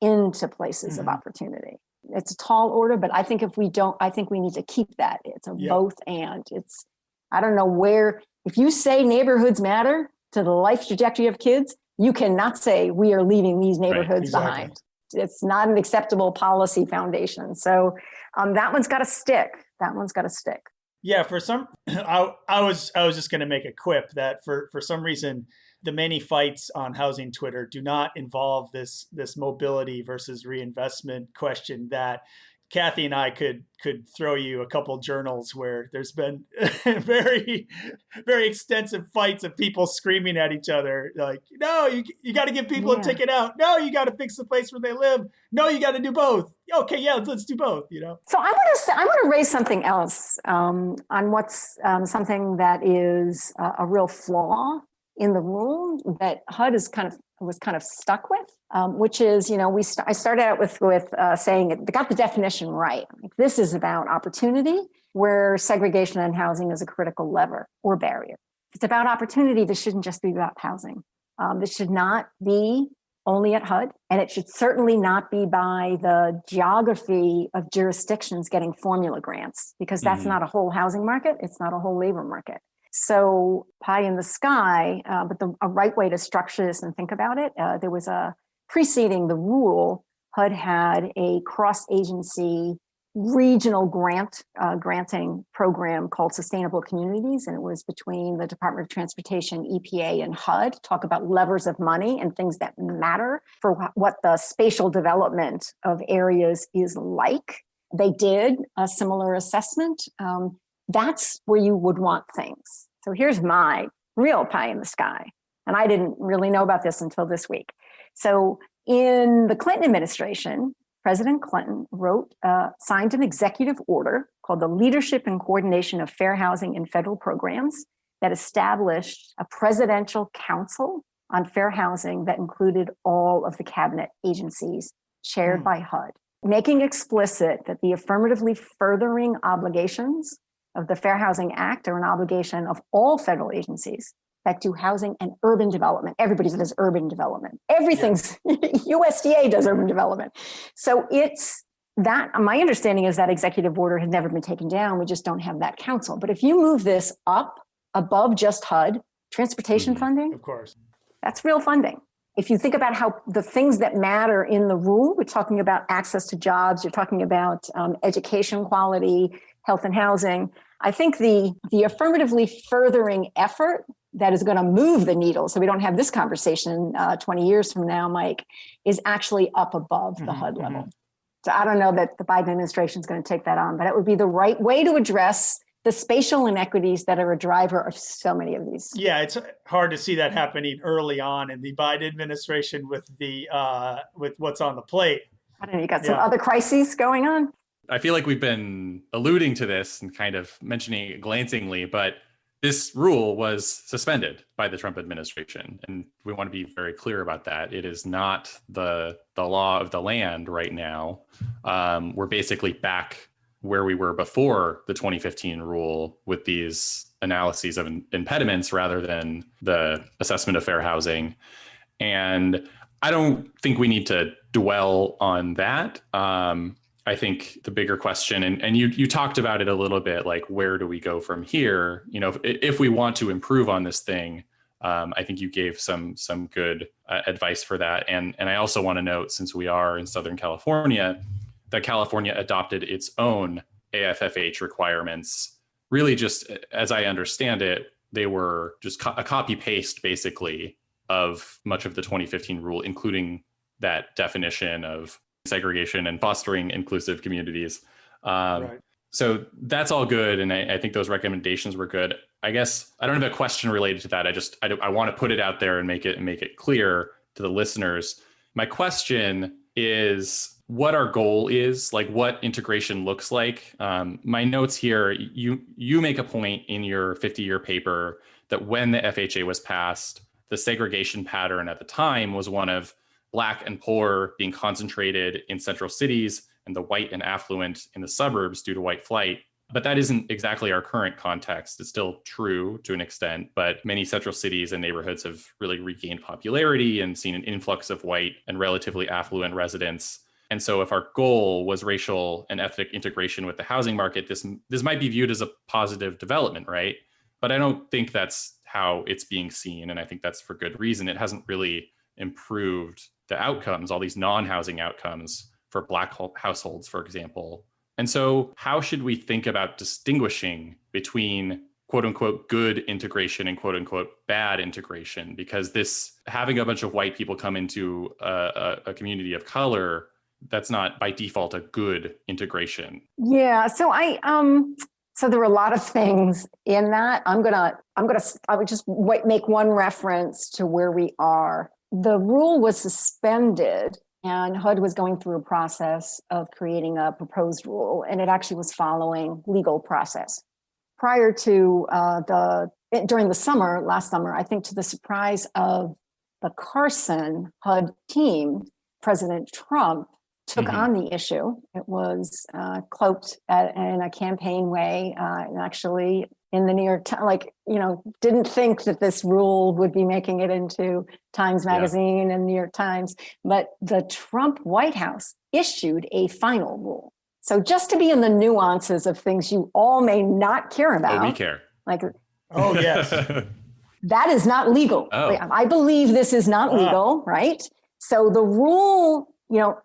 into places of opportunity. It's a tall order, but I think if we don't, I think we need to keep that. It's a both and. It's, I don't know where, if you say neighborhoods matter to the life trajectory of kids, you cannot say we are leaving these neighborhoods behind. It's not an acceptable policy foundation. So that one's got to stick. That one's got to stick. Yeah, for some, I was just going to make a quip that for some reason, the many fights on housing Twitter do not involve this mobility versus reinvestment question that Kathy and I could throw you a couple journals where there's been very, very extensive fights of people screaming at each other. Like, no, you got to give people a ticket out. No, you got to fix the place where they live. No, you got to do both. Okay, yeah, let's do both, you know? So I want to raise something else on what's something that is a real flaw in the rule that HUD was kind of stuck with, which is, you know, I started out with saying it got the definition right. Like, this is about opportunity, where segregation in housing is a critical lever or barrier. If it's about opportunity, this shouldn't just be about housing. This should not be only at HUD, and it should certainly not be by the geography of jurisdictions getting formula grants, because that's not a whole housing market. It's not a whole labor market. So pie in the sky, but a right way to structure this and think about it, there was a preceding the rule, HUD had a cross-agency regional granting program called Sustainable Communities, and it was between the Department of Transportation, EPA, and HUD, talk about levers of money and things that matter for what the spatial development of areas is like. They did a similar assessment. That's where you would want things. So here's my real pie in the sky. And I didn't really know about this until this week. So in the Clinton administration, President Clinton signed an executive order called the Leadership and Coordination of Fair Housing in Federal Programs that established a presidential council on fair housing that included all of the cabinet agencies chaired by HUD, making explicit that the affirmatively furthering obligations of the Fair Housing Act are an obligation of all federal agencies that do housing and urban development. Everybody does urban development. Everything's USDA does urban development. So it's that, my understanding is that executive order has never been taken down. We just don't have that council. But if you move this up above just HUD, transportation funding, of course, that's real funding. If you think about how the things that matter in the rule, we're talking about access to jobs, you're talking about education quality, health and housing. I think the affirmatively furthering effort that is going to move the needle, so we don't have this conversation 20 years from now, Mike, is actually up above the HUD level. So I don't know that the Biden administration is going to take that on, but it would be the right way to address the spatial inequities that are a driver of so many of these. Yeah, it's hard to see that happening early on in the Biden administration with what's on the plate. I don't know, you got some other crises going on? I feel like we've been alluding to this and kind of mentioning it glancingly, but this rule was suspended by the Trump administration. And we want to be very clear about that. It is not the law of the land right now. We're basically back where we were before the 2015 rule with these analyses of impediments rather than the assessment of fair housing. And I don't think we need to dwell on that. I think the bigger question, and you talked about it a little bit, like, where do we go from here? You know, if we want to improve on this thing, I think you gave some good advice for that. And I also want to note, since we are in Southern California, that California adopted its own AFFH requirements. Really, just as I understand it, they were just a copy paste, basically, of much of the 2015 rule, including that definition of segregation and fostering inclusive communities. Right. So that's all good. And I think those recommendations were good. I guess I don't have a question related to that. I want to put it out there and make it clear to the listeners. My question is what our goal is, like what integration looks like. My notes here, you make a point in your 50-year paper that when the FHA was passed, the segregation pattern at the time was one of Black and poor being concentrated in central cities and the white and affluent in the suburbs due to white flight. But that isn't exactly our current context. It's still true to an extent, but many central cities and neighborhoods have really regained popularity and seen an influx of white and relatively affluent residents. And so if our goal was racial and ethnic integration with the housing market, this might be viewed as a positive development, right? But I don't think that's how it's being seen. And I think that's for good reason. It hasn't really improved the outcomes, all these non-housing outcomes for Black households, for example. And so how should we think about distinguishing between quote unquote good integration and quote unquote bad integration? Because this having a bunch of white people come into a community of color, that's not by default a good integration. Yeah. So so there were a lot of things in that. I would just make one reference to where we are. The rule was suspended and HUD was going through a process of creating a proposed rule, and it actually was following legal process. Prior to during the summer, last summer, I think to the surprise of the Carson HUD team, President Trump took on the issue. It was cloaked in a campaign way, and actually in the New York Times, didn't think that this rule would be making it into Times Magazine and New York Times, but the Trump White House issued a final rule. So just to be in the nuances of things you all may not care about. Oh, we care. Oh, yes. That is not legal. Oh. I believe this is not legal, right? So the rule,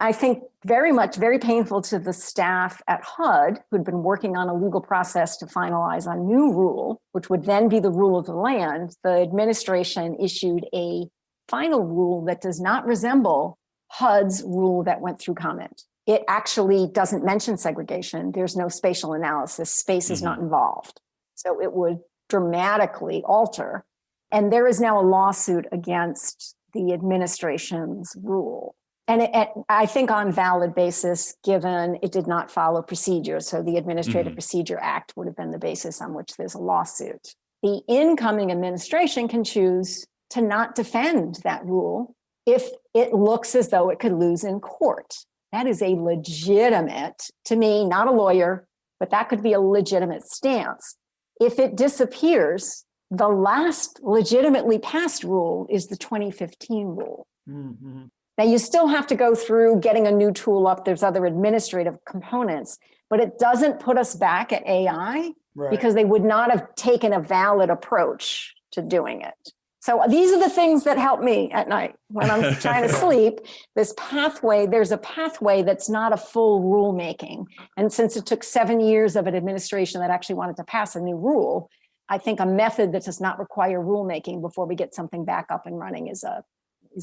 I think very painful to the staff at HUD who'd been working on a legal process to finalize a new rule, which would then be the rule of the land. The administration issued a final rule that does not resemble HUD's rule that went through comment. It actually doesn't mention segregation. There's no spatial analysis. Space is not involved. So it would dramatically alter. And there is now a lawsuit against the administration's rule. And I think on valid basis, given it did not follow procedure. So the Administrative Procedure Act would have been the basis on which there's a lawsuit. The incoming administration can choose to not defend that rule if it looks as though it could lose in court. That is a legitimate, to me, not a lawyer, but that could be a legitimate stance. If it disappears, the last legitimately passed rule is the 2015 rule. Mm-hmm. Now, you still have to go through getting a new tool up. There's other administrative components, but it doesn't put us back at AI because they would not have taken a valid approach to doing it. So these are the things that help me at night when I'm trying to sleep. There's a pathway that's not a full rulemaking. And since it took 7 years of an administration that actually wanted to pass a new rule, I think a method that does not require rulemaking before we get something back up and running is a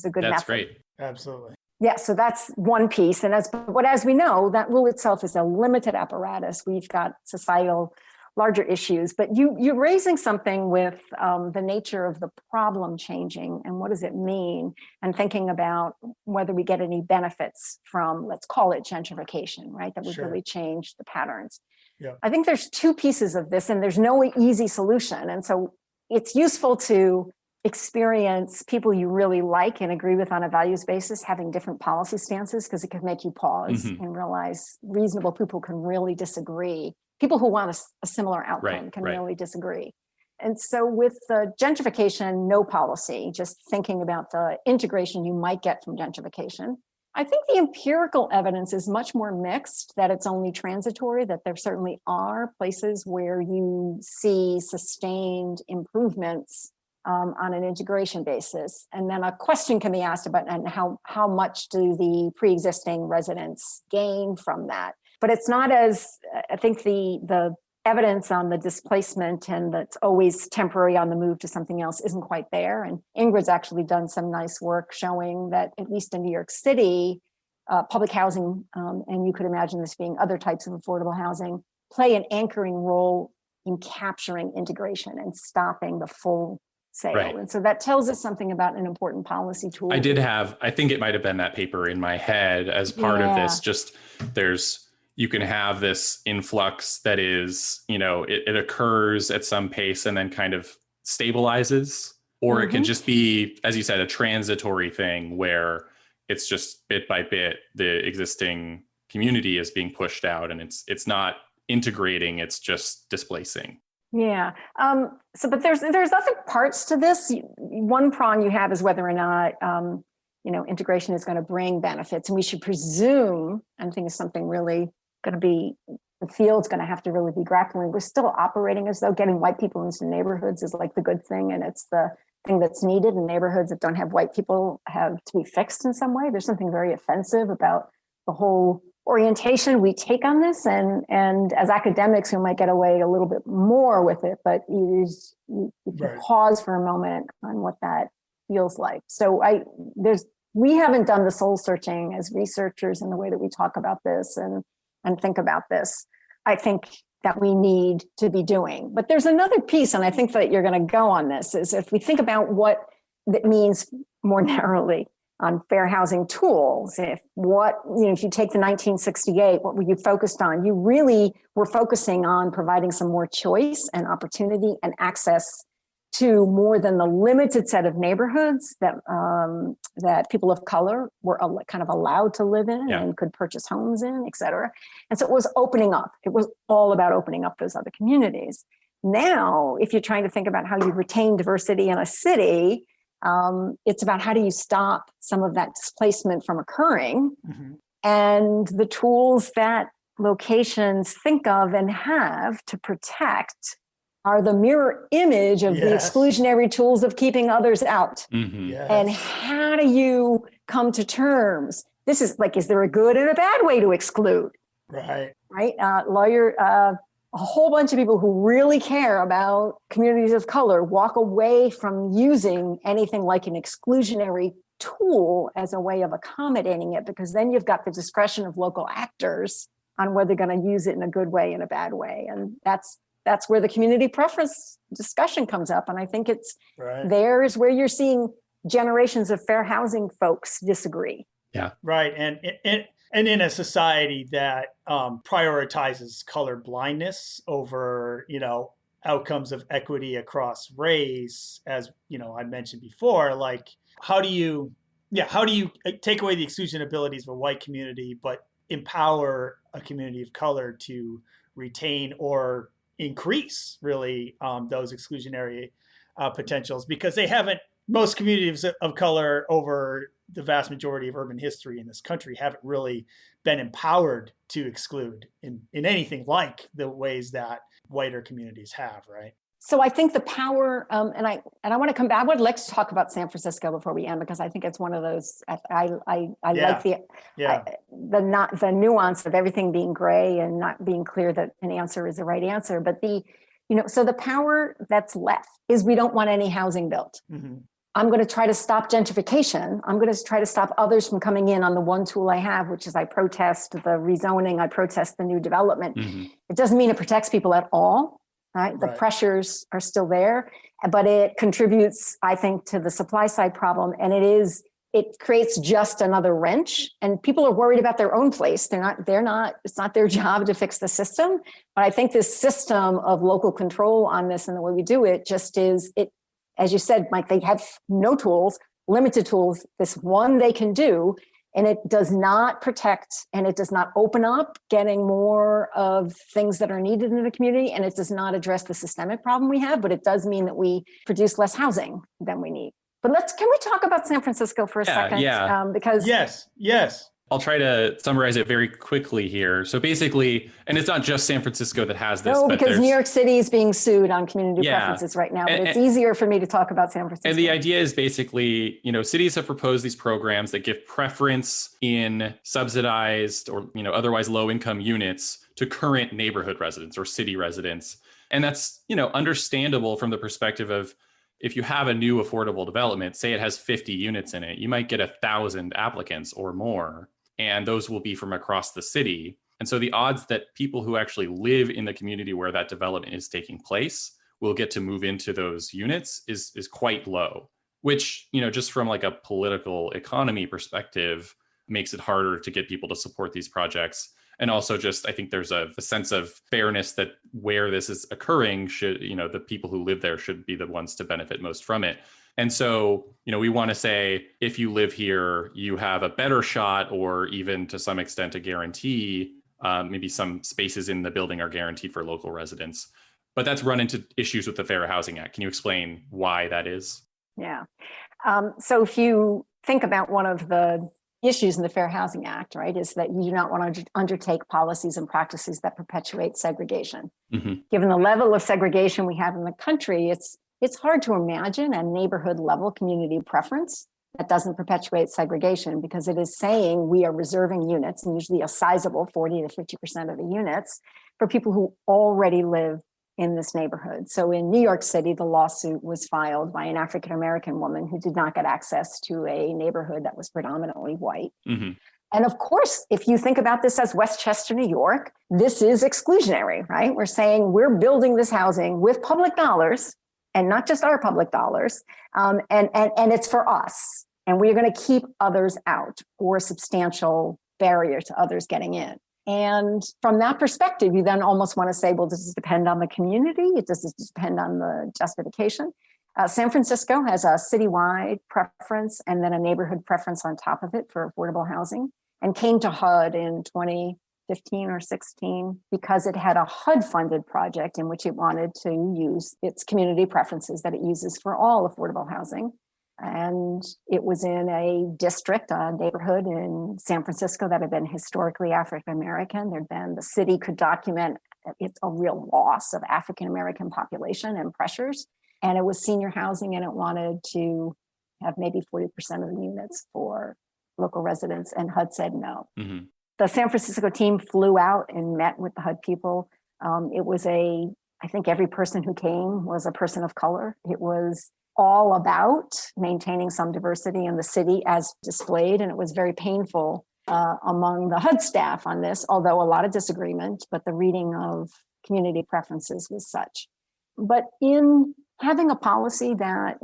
good method. That's great. Absolutely. Yeah, so that's one piece. And as we know, that rule itself is a limited apparatus. We've got societal larger issues, but you're raising something with the nature of the problem changing and what does it mean, and thinking about whether we get any benefits from, let's call it gentrification, right? That would really change the patterns. Yeah. I think there's two pieces of this and there's no easy solution. And so it's useful to experience people you really like and agree with on a values basis having different policy stances, because it can make you pause and realize reasonable people can really disagree. People who want a similar outcome can really disagree. And so with the gentrification, no policy, just thinking about the integration you might get from gentrification, I think the empirical evidence is much more mixed, that it's only transitory, that there certainly are places where you see sustained improvements on an integration basis. And then a question can be asked about and how much do the pre-existing residents gain from that? But it's not as, I think the evidence on the displacement and that's always temporary on the move to something else isn't quite there. And Ingrid's actually done some nice work showing that at least in New York City, public housing, and you could imagine this being other types of affordable housing, play an anchoring role in capturing integration and stopping the full sale. Right. And so that tells us something about an important policy tool. I think it might have been that paper in my head as part of this, just you can have this influx that is, it occurs at some pace and then kind of stabilizes, or it can just be, as you said, a transitory thing where it's just bit by bit, the existing community is being pushed out and it's not integrating, it's just displacing. Yeah. But there's other parts to this. One prong you have is whether or not, integration is going to bring benefits. And we should presume, and I think it's something really going to be, the field's going to have to really be grappling. We're still operating as though getting white people into neighborhoods is like the good thing. And it's the thing that's needed, in neighborhoods that don't have white people have to be fixed in some way. There's something very offensive about the whole orientation we take on this, and as academics, we might get away a little bit more with it, but you pause for a moment on what that feels like. So we haven't done the soul searching as researchers in the way that we talk about this and think about this. I think that we need to be doing. But there's another piece, and I think that you're going to go on this, is if we think about what that means more narrowly on fair housing tools. If you take the 1968, what were you focused on? You really were focusing on providing some more choice and opportunity and access to more than the limited set of neighborhoods that people of color were kind of allowed to live in and could purchase homes in, et cetera. And so it was opening up. It was all about opening up those other communities. Now, if you're trying to think about how you retain diversity in a city, it's about how do you stop some of that displacement from occurring, and the tools that locations think of and have to protect are the mirror image of the exclusionary tools of keeping others out. And how do you come to terms? This is like, is there a good and a bad way to exclude? Right. A whole bunch of people who really care about communities of color walk away from using anything like an exclusionary tool as a way of accommodating it, because then you've got the discretion of local actors on whether they're going to use it in a good way and a bad way. And that's where the community preference discussion comes up. And I think there's where you're seeing generations of fair housing folks disagree. Yeah. Right. And in a society that prioritizes color blindness over, outcomes of equity across race, as I mentioned before, like how do you take away the exclusion abilities of a white community, but empower a community of color to retain or increase really those exclusionary potentials, because most communities of color over the vast majority of urban history in this country haven't really been empowered to exclude in anything like the ways that whiter communities have, right? So I think the power, and I want to come back. I would like to talk about San Francisco before we end, because I think it's one of those. I like the nuance of everything being gray and not being clear that an answer is the right answer. But so the power that's left is we don't want any housing built. I'm going to try to stop gentrification. I'm going to try to stop others from coming in on the one tool I have, which is I protest the rezoning, I protest the new development. It doesn't mean it protects people at all, right? The pressures are still there, but it contributes, I think, to the supply side problem. And it creates just another wrench, and people are worried about their own place. It's not their job to fix the system. But I think this system of local control on this and the way we do it just is it. As you said, Mike, they have no tools, limited tools, this one they can do, and it does not protect, and it does not open up getting more of things that are needed in the community, and it does not address the systemic problem we have, but it does mean that we produce less housing than we need. But can we talk about San Francisco for a second? Yeah. Because yes. I'll try to summarize it very quickly here. So basically, and it's not just San Francisco that has this. No, because New York City is being sued on community preferences right now, but it's easier for me to talk about San Francisco. And the idea is basically, cities have proposed these programs that give preference in subsidized or, otherwise low income units to current neighborhood residents or city residents. And that's, understandable from the perspective of, if you have a new affordable development, say it has 50 units in it, you might get 1,000 applicants or more. and those will be from across the city. And so the odds that people who actually live in the community where that development is taking place will get to move into those units is quite low, which, just from like a political economy perspective, makes it harder to get people to support these projects. And also just, I think there's a sense of fairness that where this is occurring should, the people who live there should be the ones to benefit most from it. And so, we want to say, if you live here, you have a better shot, or even to some extent a guarantee. Maybe some spaces in the building are guaranteed for local residents. But that's run into issues with the Fair Housing Act. Can you explain why that is? Yeah. So if you think about one of the issues in the Fair Housing Act, right, is that you do not want to undertake policies and practices that perpetuate segregation. Mm-hmm. Given the level of segregation we have in the country, it's hard to imagine a neighborhood level community preference that doesn't perpetuate segregation, because it is saying we are reserving units, and usually a sizable 40 to 50% of the units, for people who already live in this neighborhood. So in New York City, the lawsuit was filed by an African-American woman who did not get access to a neighborhood that was predominantly white. Mm-hmm. And of course, if you think about this as Westchester, New York, this is exclusionary, right? We're saying we're building this housing with public dollars, and not just our public dollars, and it's for us. And we're going to keep others out, or a substantial barrier to others getting in. And from that perspective, you then almost want to say, well, does this depend on the community? Does this depend on the justification? San Francisco has a citywide preference and then a neighborhood preference on top of it for affordable housing, and came to HUD in 2015 or 16 because it had a HUD-funded project in which it wanted to use its community preferences that it uses for all affordable housing. And it was in a district, a neighborhood in San Francisco that had been historically African-American. The city could document it's a real loss of African-American population and pressures. And it was senior housing, and it wanted to have maybe 40% of the units for local residents. And HUD said no. Mm-hmm. The San Francisco team flew out and met with the HUD people. I think every person who came was a person of color. It was all about maintaining some diversity in the city as displayed. And it was very painful among the HUD staff on this, although a lot of disagreement, but the reading of community preferences was such. But in having a policy that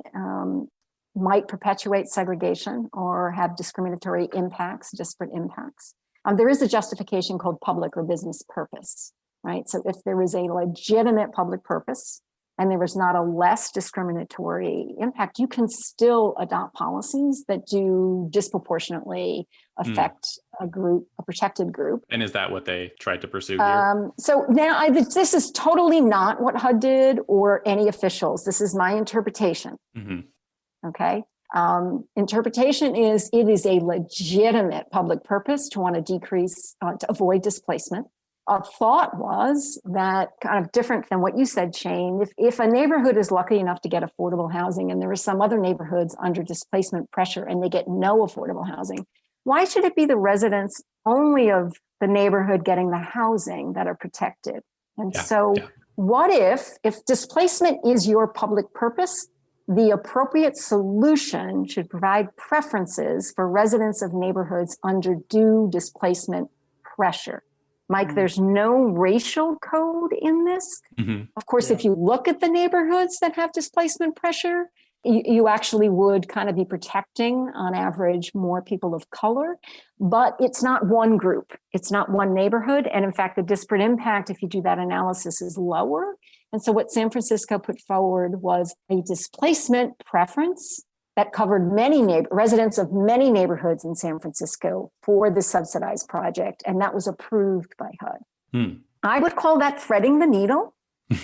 might perpetuate segregation or have discriminatory impacts, disparate impacts, there is a justification called public or business purpose, right? So if there is a legitimate public purpose, and there is not a less discriminatory impact, you can still adopt policies that do disproportionately affect a protected group. And is that what they tried to pursue here? So now this is totally not what HUD did or any officials. This is my interpretation. Mm-hmm. Okay. Interpretation is it is a legitimate public purpose to want to decrease, to avoid displacement. A thought was that, kind of different than what you said, Shane, if a neighborhood is lucky enough to get affordable housing and there are some other neighborhoods under displacement pressure and they get no affordable housing, why should it be the residents only of the neighborhood getting the housing that are protected? And what if displacement is your public purpose, the appropriate solution should provide preferences for residents of neighborhoods under due displacement pressure? Mike, there's no racial code in this. Mm-hmm. Of course, if you look at the neighborhoods that have displacement pressure, you actually would kind of be protecting, on average, more people of color. But it's not one group. It's not one neighborhood. And in fact, the disparate impact, if you do that analysis, is lower. And so what San Francisco put forward was a displacement preference that covered residents of many neighborhoods in San Francisco for the subsidized project. And that was approved by HUD. I would call that threading the needle.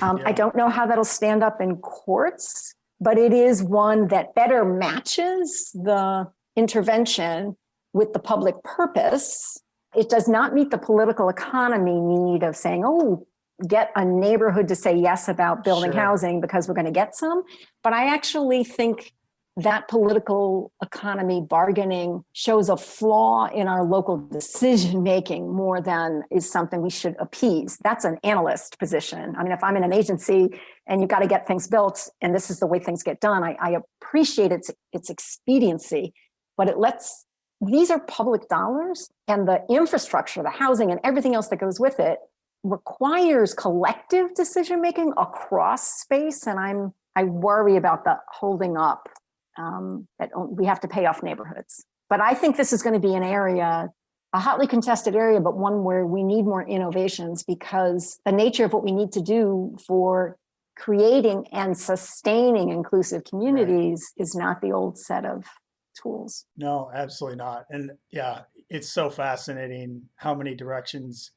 I don't know how that'll stand up in courts, but it is one that better matches the intervention with the public purpose. It does not meet the political economy need of saying, get a neighborhood to say yes about building housing because we're going to get some. But I actually think that political economy bargaining shows a flaw in our local decision-making more than is something we should appease. That's an analyst position. I mean, if I'm in an agency and you've got to get things built and this is the way things get done, I appreciate its expediency, but it lets these are public dollars, and the infrastructure, the housing, and everything else that goes with it requires collective decision making across space. And I worry about the holding up that we have to pay off neighborhoods. But I think this is going to be an area, a hotly contested area, but one where we need more innovations, because the nature of what we need to do for creating and sustaining inclusive communities is not the old set of tools. No, absolutely not. And yeah, it's so fascinating how many directions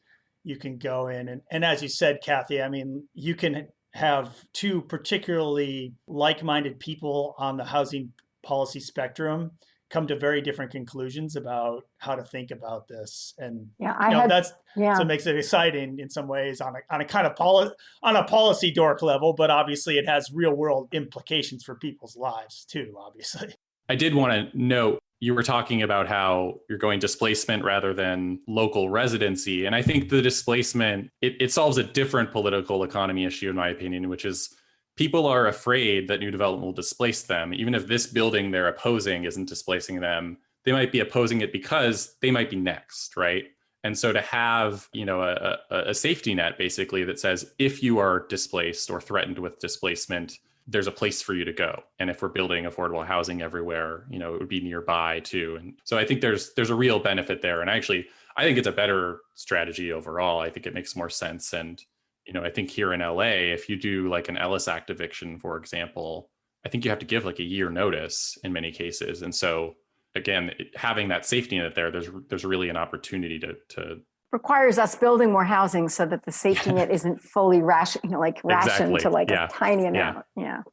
you can go in. And as you said, Kathy, I mean, you can have two particularly like-minded people on the housing policy spectrum come to very different conclusions about how to think about this. And that's so it makes it exciting in some ways on a kind of on a policy dork level, but obviously it has real world implications for people's lives too, obviously. I did want to note, you were talking about how you're going displacement rather than local residency. And I think the displacement, it solves a different political economy issue, in my opinion, which is people are afraid that new development will displace them. Even if this building they're opposing isn't displacing them, they might be opposing it because they might be next, right? And so to have, a safety net basically that says, if you are displaced or threatened with displacement, there's a place for you to go. And if we're building affordable housing everywhere, it would be nearby too. And so I think there's a real benefit there. And I think it's a better strategy overall. I think it makes more sense. And, I think here in LA, if you do like an Ellis Act eviction, for example, I think you have to give like a year notice in many cases. And so again, having that safety net there, there's really an opportunity to requires us building more housing so that the safety net isn't fully rationed to like a tiny amount.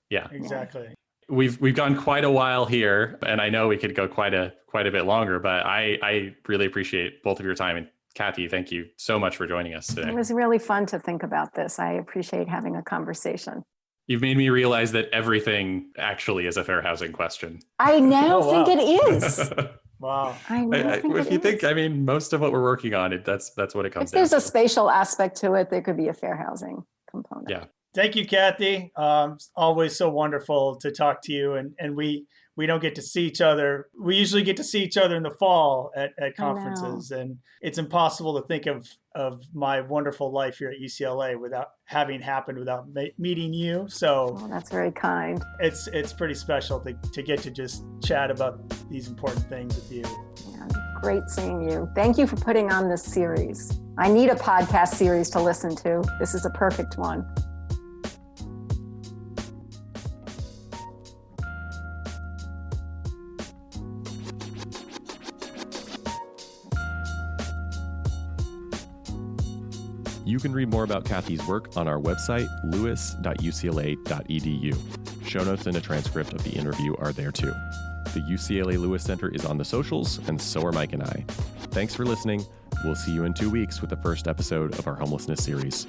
Yeah, exactly. We've gone quite a while here, and I know we could go quite a bit longer, but I really appreciate both of your time. And Kathy, thank you so much for joining us today. It was really fun to think about this. I appreciate having a conversation. You've made me realize that everything actually is a fair housing question. I now think it is. Wow. Most of what we're working on, that's what it comes down to. If there's a spatial aspect to it, there could be a fair housing component. Yeah. Thank you, Kathy. Always so wonderful to talk to you. And we don't get to see each other. We usually get to see each other in the fall at conferences. And it's impossible to think of my wonderful life here at UCLA without having happened without meeting you. So that's very kind. It's pretty special to get to just chat about these important things with you. Yeah, great seeing you. Thank you for putting on this series. I need a podcast series to listen to. This is a perfect one. You can read more about Kathy's work on our website, lewis.ucla.edu. Show notes and a transcript of the interview are there too. The UCLA Lewis Center is on the socials, and so are Mike and I. Thanks for listening. We'll see you in 2 weeks with the first episode of our homelessness series.